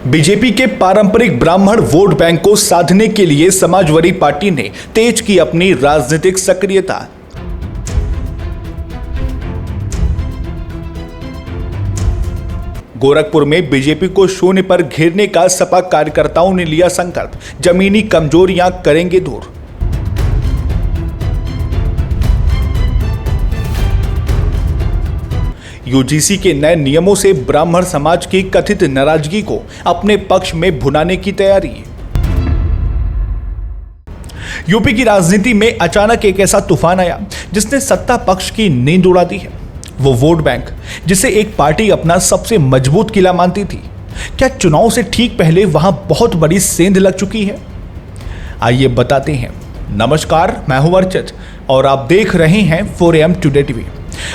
BJP के पारंपरिक ब्राह्मण वोट बैंक को साधने के लिए समाजवादी पार्टी ने तेज की अपनी राजनीतिक सक्रियता। गोरखपुर में बीजेपी को शून्य पर घेरने का सपा कार्यकर्ताओं ने लिया संकल्प, जमीनी कमजोरियां करेंगे दूर। यूजीसी के नए नियमों से ब्राह्मण समाज की कथित नाराजगी को अपने पक्ष में भुनाने की तैयारी। यूपी की राजनीति में अचानक एक ऐसा तूफान आया जिसने सत्ता पक्ष की नींद उड़ा दी है। वो वोट बैंक जिसे एक पार्टी अपना सबसे मजबूत किला मानती थी, क्या चुनाव से ठीक पहले वहां बहुत बड़ी सेंध लग चुकी है? आइए बताते हैं। नमस्कार, मैं हूं अर्चित और आप देख रहे हैं 4AM today TV.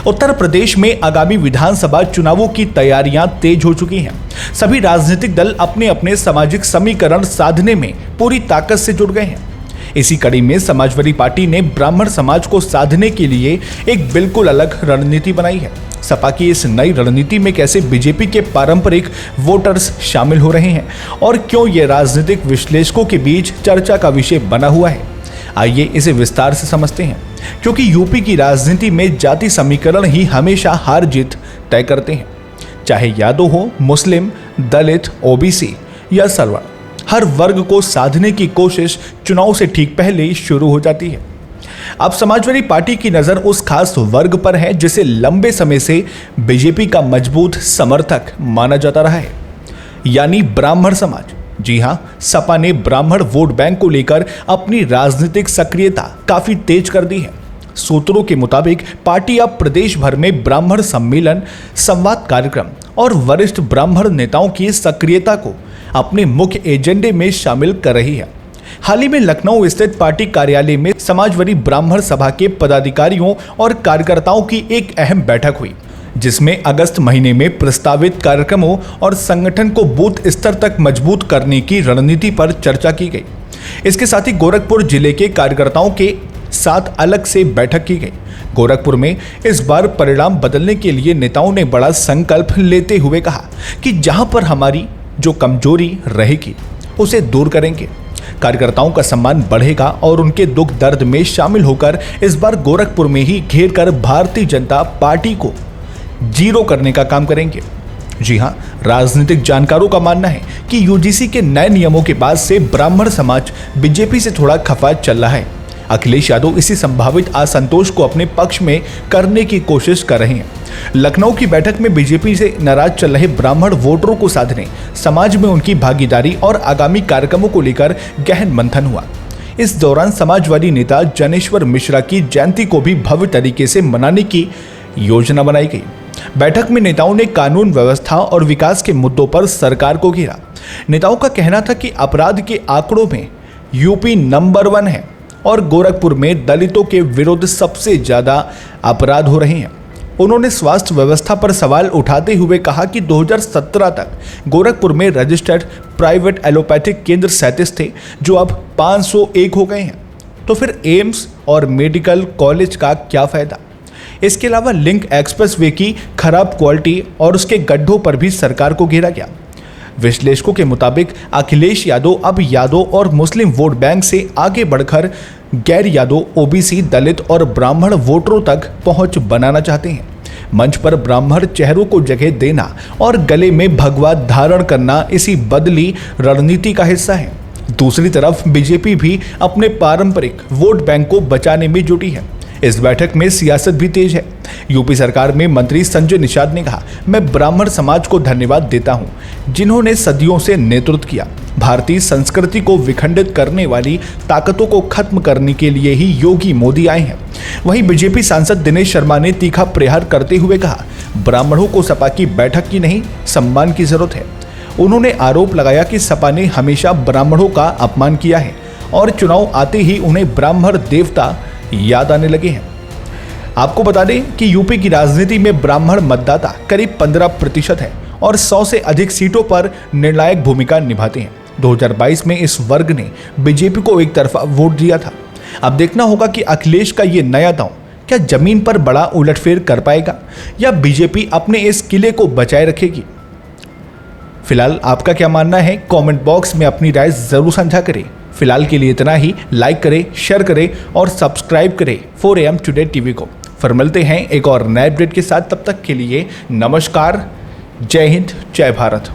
Uttar Pradesh में आगामी विधानसभा चुनावों की तैयारियां तेज हो चुकी हैं। सभी राजनीतिक दल अपने अपने सामाजिक समीकरण साधने में पूरी ताकत से जुट गए हैं। इसी कड़ी में समाजवादी पार्टी ने ब्राह्मण समाज को साधने के लिए एक बिल्कुल अलग रणनीति बनाई है। सपा की इस नई रणनीति में कैसे बीजेपी के पारंपरिक वोटर्स शामिल हो रहे हैं और क्यों ये राजनीतिक विश्लेषकों के बीच चर्चा का विषय बना हुआ है, आइए इसे विस्तार से समझते हैं। क्योंकि यूपी की राजनीति में जाति समीकरण ही हमेशा हार जीत तय करते हैं। चाहे यादव हो, मुस्लिम, दलित, ओबीसी या सवर्ण, हर वर्ग को साधने की कोशिश चुनाव से ठीक पहले ही शुरू हो जाती है। अब समाजवादी पार्टी की नजर उस खास वर्ग पर है जिसे लंबे समय से बीजेपी का मजबूत समर्थक माना जाता रहा है, यानी ब्राह्मण समाज। जी हां, सपा ने ब्राह्मण वोट बैंक को लेकर अपनी राजनीतिक सक्रियता काफी तेज कर दी है। सूत्रों के मुताबिक पार्टी अब प्रदेश भर में ब्राह्मण सम्मेलन, संवाद कार्यक्रम और वरिष्ठ ब्राह्मण नेताओं की सक्रियता को अपने मुख्य एजेंडे में शामिल कर रही है। हाल ही में लखनऊ स्थित पार्टी कार्यालय में समाजवादी ब्राह्मण सभा के पदाधिकारियों और कार्यकर्ताओं की एक अहम बैठक हुई, जिसमें अगस्त महीने में प्रस्तावित कार्यक्रमों और संगठन को बूथ स्तर तक मजबूत करने की रणनीति पर चर्चा की गई। इसके साथ ही गोरखपुर जिले के कार्यकर्ताओं के साथ अलग से बैठक की गई। गोरखपुर में इस बार परिणाम बदलने के लिए नेताओं ने बड़ा संकल्प लेते हुए कहा कि जहां पर हमारी जो कमजोरी रहेगी उसे दूर करेंगे। कार्यकर्ताओं का सम्मान बढ़ेगा और उनके दुख दर्द में शामिल होकर इस बार गोरखपुर में ही घेर कर भारतीय जनता पार्टी को जीरो करने का काम करेंगे। जी हां, राजनीतिक जानकारों का मानना है कि यूजीसी के नए नियमों के बाद से ब्राह्मण समाज बीजेपी से थोड़ा खफा चल रहा है। अखिलेश यादव इसी संभावित असंतोष को अपने पक्ष में करने की कोशिश कर रहे हैं। लखनऊ की बैठक में बीजेपी से नाराज चल रहे ब्राह्मण वोटरों को साधने, समाज में उनकी भागीदारी और आगामी कार्यक्रमों को लेकर गहन मंथन हुआ। इस दौरान समाजवादी नेता जनेश्वर मिश्रा की जयंती को भी भव्य तरीके से मनाने की योजना बनाई गई। बैठक में नेताओं ने कानून व्यवस्था और विकास के मुद्दों पर सरकार को घेरा। नेताओं का कहना था कि अपराध के आंकड़ों में यूपी नंबर 1 है और गोरखपुर में दलितों के विरुद्ध सबसे ज्यादा अपराध हो रहे हैं। उन्होंने स्वास्थ्य व्यवस्था पर सवाल उठाते हुए कहा कि 2017 तक गोरखपुर में रजिस्टर्ड प्राइवेट एलोपैथिक केंद्र 37 थे, जो अब 501 हो गए हैं। तो फिर एम्स और मेडिकल कॉलेज का क्या फायदा? इसके अलावा लिंक एक्सप्रेसवे की खराब क्वालिटी और उसके गड्ढों पर भी सरकार को घेरा गया। विश्लेषकों के मुताबिक अखिलेश यादव अब यादव और मुस्लिम वोट बैंक से आगे बढ़कर गैर यादव, ओबीसी, दलित और ब्राह्मण वोटरों तक पहुंच बनाना चाहते हैं। मंच पर ब्राह्मण चेहरों को जगह देना और गले में भगवा धारण करना इसी बदली रणनीति का हिस्सा है। दूसरी तरफ बीजेपी भी अपने पारंपरिक वोट बैंक को बचाने में जुटी है। इस बैठक में सियासत भी तेज है। यूपी सरकार में मंत्री संजय निषाद ने कहा, मैं ब्राह्मण समाज को धन्यवाद देता हूं, जिन्होंने सदियों से नेतृत्व किया। भारतीय संस्कृति को विखंडित करने वाली ताकतों को खत्म करने के लिए ही योगी मोदी आए हैं। वहीं बीजेपी सांसद दिनेश शर्मा ने तीखा प्रहार करते हुए कहा, ब्राह्मणों को सपा की बैठक की नहीं, सम्मान की जरूरत है। उन्होंने आरोप लगाया कि सपा ने हमेशा ब्राह्मणों का अपमान किया है और चुनाव आते ही उन्हें ब्राह्मण देवता याद आने लगे हैं। आपको बता दें कि यूपी की राजनीति में ब्राह्मण मतदाता करीब 15% है और 100 से अधिक सीटों पर निर्णायक भूमिका निभाते हैं। 2022 में इस वर्ग ने बीजेपी को एक तरफा वोट दिया था। अब देखना होगा कि अखिलेश का ये नया दांव क्या जमीन पर बड़ा उलटफेर कर पाएगा या बीजेपी अपने इस किले को बचाए रखेगी। फिलहाल आपका क्या मानना है, कमेंट बॉक्स में अपनी राय जरूर साझा करें। फिलहाल के लिए इतना ही। लाइक करें, शेयर करें और सब्सक्राइब करें 4AM टुडे टीवी को। फिर मिलते हैं एक और नए अपडेट के साथ, तब तक के लिए नमस्कार, जय हिंद, जय भारत।